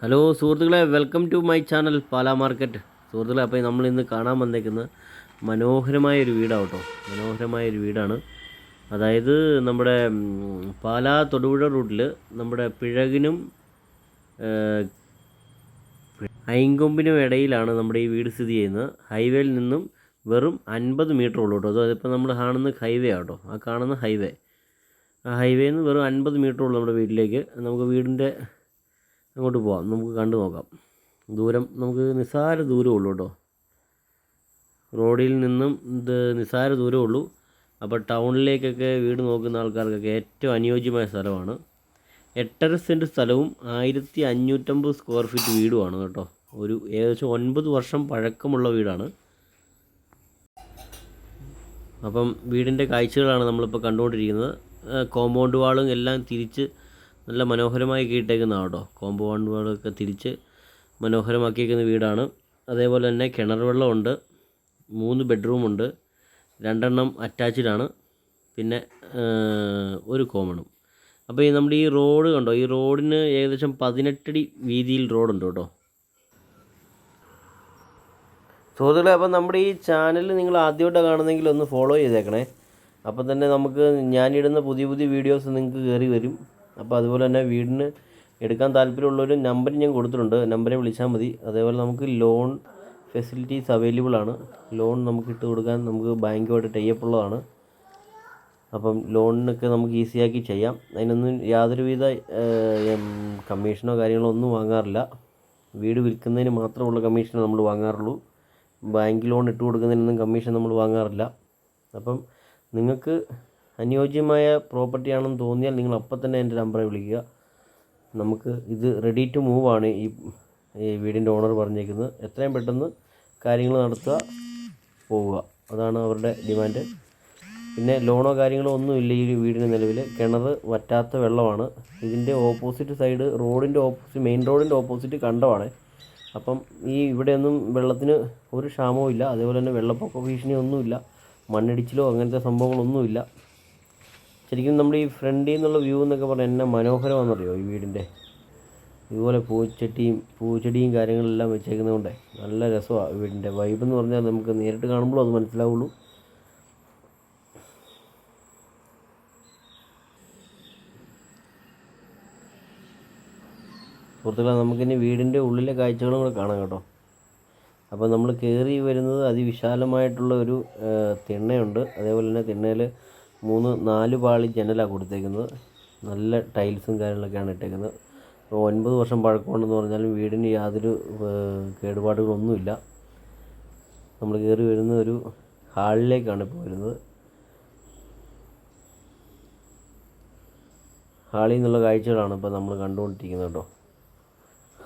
Hello സുഹൃത്തുക്കളെ, welcome to my channel Pala market. സുഹൃത്തുക്കളെ, അപ്പോൾ നമ്മൾ ഇന്ന് കാണാൻ വന്നേക്കുന്ന മനോഹരമായൊരു വീടാണ് കേട്ടോ. മനോഹരമായൊരു വീടാണ്. അതായത് നമ്മുടെ പാലാ തൊടുപുഴ റൂട്ടിൽ നമ്മുടെ പിഴകിനും ഐങ്കൊമ്പിനും ഇടയിലാണ് നമ്മുടെ ഈ വീട് സ്ഥിതി ചെയ്യുന്നത്. ഹൈവേയിൽ നിന്നും വെറും 50 മീറ്റർ ഉള്ളൂ കേട്ടോ. അതിപ്പോൾ നമ്മൾ കാണുന്ന ഹൈവേ ആട്ടോ, ആ കാണുന്ന ഹൈവേ. ആ ഹൈവേയിൽ നിന്ന് വെറും 50 മീറ്റർ ഉള്ളൂ നമ്മുടെ വീട്ടിലേക്ക്. നമുക്ക് വീടിൻ്റെ അങ്ങോട്ട് പോവാം, നമുക്ക് കണ്ടു നോക്കാം. ദൂരം നമുക്ക് നിസ്സാര ദൂരമേ ഉള്ളൂ കേട്ടോ. റോഡിൽ നിന്നും ഇത് നിസ്സാര ദൂരമേ ഉള്ളൂ. അപ്പോൾ ടൗണിലേക്കൊക്കെ വീട് നോക്കുന്ന ആൾക്കാർക്കൊക്കെ ഏറ്റവും അനുയോജ്യമായ സ്ഥലമാണ്. 8.5 സെൻറ്റ് സ്ഥലവും 1550 സ്ക്വയർ ഫീറ്റ് വീടുമാണ് കേട്ടോ. ഒരു ഏകദേശം 9 വർഷം പഴക്കമുള്ള വീടാണ്. അപ്പം വീടിൻ്റെ കാഴ്ചകളാണ് നമ്മളിപ്പോൾ കണ്ടുകൊണ്ടിരിക്കുന്നത്. കോമ്പൗണ്ട് വാളും എല്ലാം തിരിച്ച് നല്ല മനോഹരമായി കീട്ടേക്കുന്നതാണ് കേട്ടോ. കോമ്പൗണ്ട് വാളൊക്കെ തിരിച്ച് മനോഹരമാക്കിയേക്കുന്ന വീടാണ്. അതേപോലെ തന്നെ കിണർ വെള്ളമുണ്ട്, 3 ബെഡ്റൂമുണ്ട്, 2 അറ്റാച്ച്ഡാണ്, പിന്നെ ഒരു കോമണും. അപ്പോൾ ഈ നമ്മുടെ ഈ റോഡ് കണ്ടോ, ഈ റോഡിന് ഏകദേശം 18 അടി വീതിയിൽ റോഡുണ്ട് കേട്ടോ. സുഹൃത്തുക്കളെ, അപ്പം നമ്മുടെ ഈ ചാനൽ നിങ്ങൾ ആദ്യമായിട്ടാണ് കാണുന്നതെങ്കിൽ ഒന്ന് ഫോളോ ചെയ്തേക്കണേ. അപ്പം തന്നെ നമുക്ക് ഞാനിടുന്ന പുതിയ പുതിയ വീഡിയോസ് നിങ്ങൾക്ക് കയറി വരും. അപ്പോൾ അതുപോലെ തന്നെ വീടിന് എടുക്കാൻ താല്പര്യമുള്ളൊരു നമ്പർ ഞാൻ കൊടുത്തിട്ടുണ്ട്, നമ്പറെ വിളിച്ചാൽ മതി. അതേപോലെ നമുക്ക് ലോൺ ഫെസിലിറ്റീസ് അവൈലബിൾ ആണ്. ലോൺ നമുക്ക് ഇട്ട് കൊടുക്കാൻ നമുക്ക് ബാങ്കുമായിട്ട് ടൈപ്പ് ഉള്ളതാണ്. അപ്പം ലോണിനൊക്കെ നമുക്ക് ഈസിയാക്കി ചെയ്യാം. അതിനൊന്നും യാതൊരുവിധ കമ്മീഷനോ കാര്യങ്ങളോ ഒന്നും വാങ്ങാറില്ല. വീട് വിൽക്കുന്നതിന് മാത്രമുള്ള കമ്മീഷൻ നമ്മൾ വാങ്ങാറുള്ളൂ. ബാങ്ക് ലോൺ ഇട്ട് കൊടുക്കുന്നതിനൊന്നും കമ്മീഷൻ നമ്മൾ വാങ്ങാറില്ല. അപ്പം നിങ്ങൾക്ക് അനുയോജ്യമായ പ്രോപ്പർട്ടിയാണെന്ന് തോന്നിയാൽ നിങ്ങൾ അപ്പം തന്നെ എൻ്റെ നമ്പറെ വിളിക്കുക. നമുക്ക് ഇത് റെഡി ടു മൂവ് ആണ് ഈ വീടിൻ്റെ ഓണർ പറഞ്ഞേക്കുന്നത്. എത്രയും പെട്ടെന്ന് കാര്യങ്ങൾ നടത്തുക, പോവുക, അതാണ് അവരുടെ ഡിമാൻഡ്. പിന്നെ ലോണോ കാര്യങ്ങളോ ഒന്നുമില്ല ഈ വീടിന് നിലവിൽ. കിണർ വറ്റാത്ത വെള്ളമാണ്. ഇതിൻ്റെ ഓപ്പോസിറ്റ് സൈഡ് റോഡിൻ്റെ മെയിൻ റോഡിൻ്റെ ഓപ്പോസിറ്റ് കണ്ടമാണ്. അപ്പം ഈ ഇവിടെയൊന്നും വെള്ളത്തിന് ഒരു ക്ഷാമവും ഇല്ല. അതേപോലെ തന്നെ വെള്ളപ്പൊക്ക ഭീഷണിയൊന്നുമില്ല, മണ്ണിടിച്ചിലോ അങ്ങനത്തെ സംഭവങ്ങളൊന്നുമില്ല. ശരിക്കും നമ്മുടെ ഈ ഫ്രണ്ടിൽ നിന്നുള്ള വ്യൂ എന്നൊക്കെ പറഞ്ഞാൽ എന്നെ മനോഹരമാണെന്നറിയോ ഈ വീടിൻ്റെ. ഇതുപോലെ പൂച്ചെടിയും കാര്യങ്ങളെല്ലാം വെച്ചേക്കുന്നതുകൊണ്ടേ നല്ല രസമാണ് വീടിൻ്റെ വൈബ് എന്ന് പറഞ്ഞാൽ. നമുക്ക് നേരിട്ട് കാണുമ്പോഴും അത് മനസ്സിലാവുള്ളൂ. സുഹൃത്തുക്കളെ, നമുക്കിനി വീടിൻ്റെ ഉള്ളിലെ കാഴ്ചകളും കൂടെ കാണാം കേട്ടോ. അപ്പോൾ നമ്മൾ കയറി വരുന്നത് അതിവിശാലമായിട്ടുള്ള ഒരു തിണ്ണയുണ്ട്. അതേപോലെ തന്നെ തിണ്ണയിൽ 3-4 പാളി ജനലാണ് കൊടുത്തേക്കുന്നത്. നല്ല ടൈൽസും കാര്യങ്ങളൊക്കെയാണ് ഇട്ടേക്കുന്നത്. 9 വർഷം പഴക്കമുണ്ടെന്ന് പറഞ്ഞാലും വീടിന് യാതൊരു കേടുപാടുകളൊന്നുമില്ല. നമ്മൾ കയറി വരുന്ന ഒരു ഹാളിലേക്കാണ് ഇപ്പോൾ വരുന്നത്. ഹാളിൽ നിന്നുള്ള കാഴ്ചകളാണ് ഇപ്പോൾ നമ്മൾ കണ്ടുകൊണ്ടിരിക്കുന്നത് കേട്ടോ.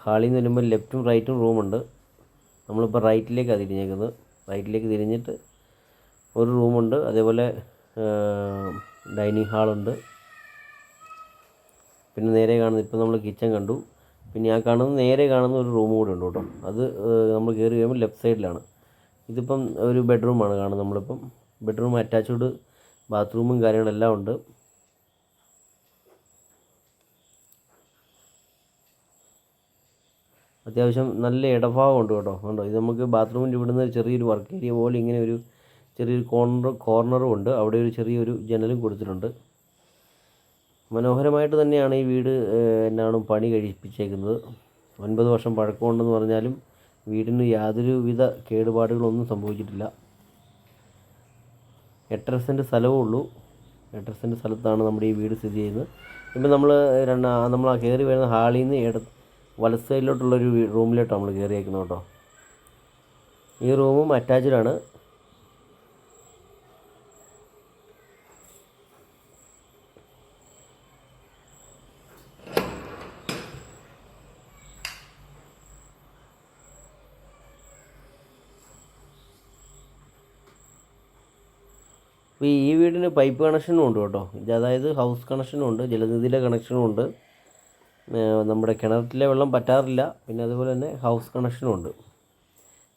ഹാളിൽ നിന്ന് വരുമ്പോൾ ലെഫ്റ്റും റൈറ്റും റൂമുണ്ട്. നമ്മളിപ്പോൾ റൈറ്റിലേക്കാണ് തിരിഞ്ഞേക്കുന്നത്. റൈറ്റിലേക്ക് തിരിഞ്ഞിട്ട് ഒരു റൂമുണ്ട്. അതേപോലെ ഡൈനിങ് ഹാളുണ്ട്. പിന്നെ നേരെ കാണുന്നത് ഇപ്പോൾ നമ്മൾ കിച്ചൺ കണ്ടു. പിന്നെ ആ കാണുന്നത് നേരെ കാണുന്ന ഒരു റൂം കൂടെ ഉണ്ട് കേട്ടോ. അത് നമ്മൾ കയറി വരുമ്പോൾ ലെഫ്റ്റ് സൈഡിലാണ്. ഇതിപ്പം ഒരു ബെഡ്റൂമാണ് കാണുന്നത്. നമ്മളിപ്പം ബെഡ്റൂം അറ്റാച്ച്ഡ് ബാത്റൂമും കാര്യങ്ങളെല്ലാം ഉണ്ട്. അത്യാവശ്യം നല്ല ഇടഭാഗമുണ്ട് കേട്ടോ. കണ്ടോ, ഇത് നമുക്ക് ബാത്റൂമിൻ്റെ ഇവിടുന്ന് ചെറിയൊരു വർക്ക് ഏരിയ പോലെ ഇങ്ങനെ ഒരു ചെറിയൊരു കോർണറും ഉണ്ട്. അവിടെ ഒരു ചെറിയൊരു ജനലും കൊടുത്തിട്ടുണ്ട്. മനോഹരമായിട്ട് തന്നെയാണ് ഈ വീട് എന്നാണ് പണി കഴിപ്പിച്ചേക്കുന്നത്. 9 വർഷം പഴക്കമുണ്ടെന്ന് പറഞ്ഞാലും വീടിന് യാതൊരുവിധ കേടുപാടുകളൊന്നും സംഭവിച്ചിട്ടില്ല. 8.5 സെൻറ്റ് സ്ഥലമേ ഉള്ളൂ. 8.5 സെൻറ്റ് സ്ഥലത്താണ് നമ്മുടെ ഈ വീട് സ്ഥിതി ചെയ്യുന്നത്. ഇപ്പം നമ്മൾ ആ കയറി വരുന്ന ഹാളിൽ നിന്ന് വലത് സൈഡിലോട്ടുള്ളൊരു റൂമിലോട്ടാണ് നമ്മൾ കയറിയേക്കുന്നത് കേട്ടോ. ഈ റൂമും അറ്റാച്ച്ഡാണ്. അപ്പോൾ ഈ വീടിന് പൈപ്പ് കണക്ഷനും ഉണ്ട് കേട്ടോ. അതായത് ഹൗസ് കണക്ഷനും ഉണ്ട്, ജലനിധിയുടെ കണക്ഷനും ഉണ്ട്. നമ്മുടെ കിണറ്റിലെ വെള്ളം പറ്റാറില്ല. പിന്നെ അതുപോലെ തന്നെ ഹൗസ് കണക്ഷനും ഉണ്ട്.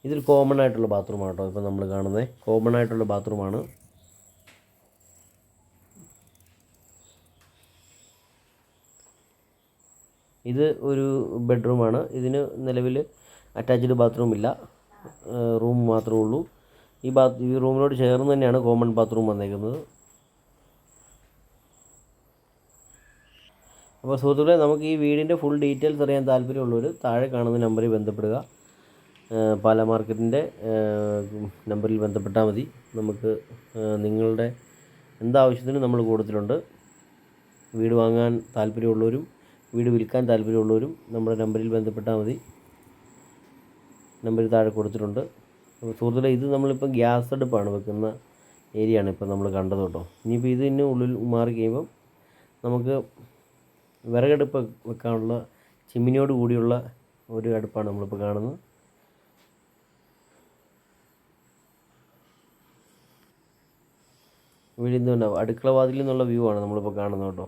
ഇതിൽ കോമൺ ആയിട്ടുള്ള ബാത്റൂമാണ് കേട്ടോ. ഇപ്പോൾ നമ്മൾ കാണുന്നത് കോമൺ ആയിട്ടുള്ള ബാത്റൂമാണ്. ഇത് ഒരു ബെഡ്റൂമാണ്. ഇതിന് നിലവിൽ അറ്റാച്ച്ഡ് ബാത്റൂം ഇല്ല, റൂം മാത്രമേ ഉള്ളൂ. ഈ റൂമിനോട് ചേർന്ന് തന്നെയാണ് കോമൺ ബാത്റൂം വന്നേക്കുന്നത്. അപ്പോൾ സുഹൃത്തുക്കളെ, നമുക്ക് ഈ വീടിൻ്റെ ഫുൾ ഡീറ്റെയിൽസ് അറിയാൻ താല്പര്യമുള്ളവർ താഴെ കാണുന്ന നമ്പറിൽ ബന്ധപ്പെടുക. പാല മാർക്കറ്റിൻ്റെ നമ്പറിൽ ബന്ധപ്പെട്ടാൽ മതി. നമുക്ക് നിങ്ങളുടെ എന്താവശ്യത്തിനും നമ്മൾ കൂടുതലുണ്ട്. വീട് വാങ്ങാൻ താല്പര്യമുള്ളവരും വീട് വിൽക്കാൻ താല്പര്യമുള്ളവരും നമ്മുടെ നമ്പറിൽ ബന്ധപ്പെട്ടാൽ മതി. നമ്പർ താഴെ കൊടുത്തിട്ടുണ്ട്. സുഹൃത്തുക്കളെ, ഇത് നമ്മളിപ്പോൾ ഗ്യാസ് അടുപ്പാണ് വെക്കുന്ന ഏരിയയാണ് ഇപ്പോൾ നമ്മൾ കണ്ടത് കേട്ടോ. ഇനിയിപ്പോൾ ഇതിന് ഉള്ളിൽ മാറി കഴിയുമ്പം നമുക്ക് വിറകടുപ്പ് വെക്കാനുള്ള ചിമ്മിനിയോട് കൂടിയുള്ള ഒരു അടുപ്പാണ് നമ്മളിപ്പോൾ കാണുന്നത്. വീടിൽ നിന്ന് അടുക്കള വാതിലിൽ നിന്നുള്ള വ്യൂ ആണ് നമ്മളിപ്പോൾ കാണുന്നത് കേട്ടോ.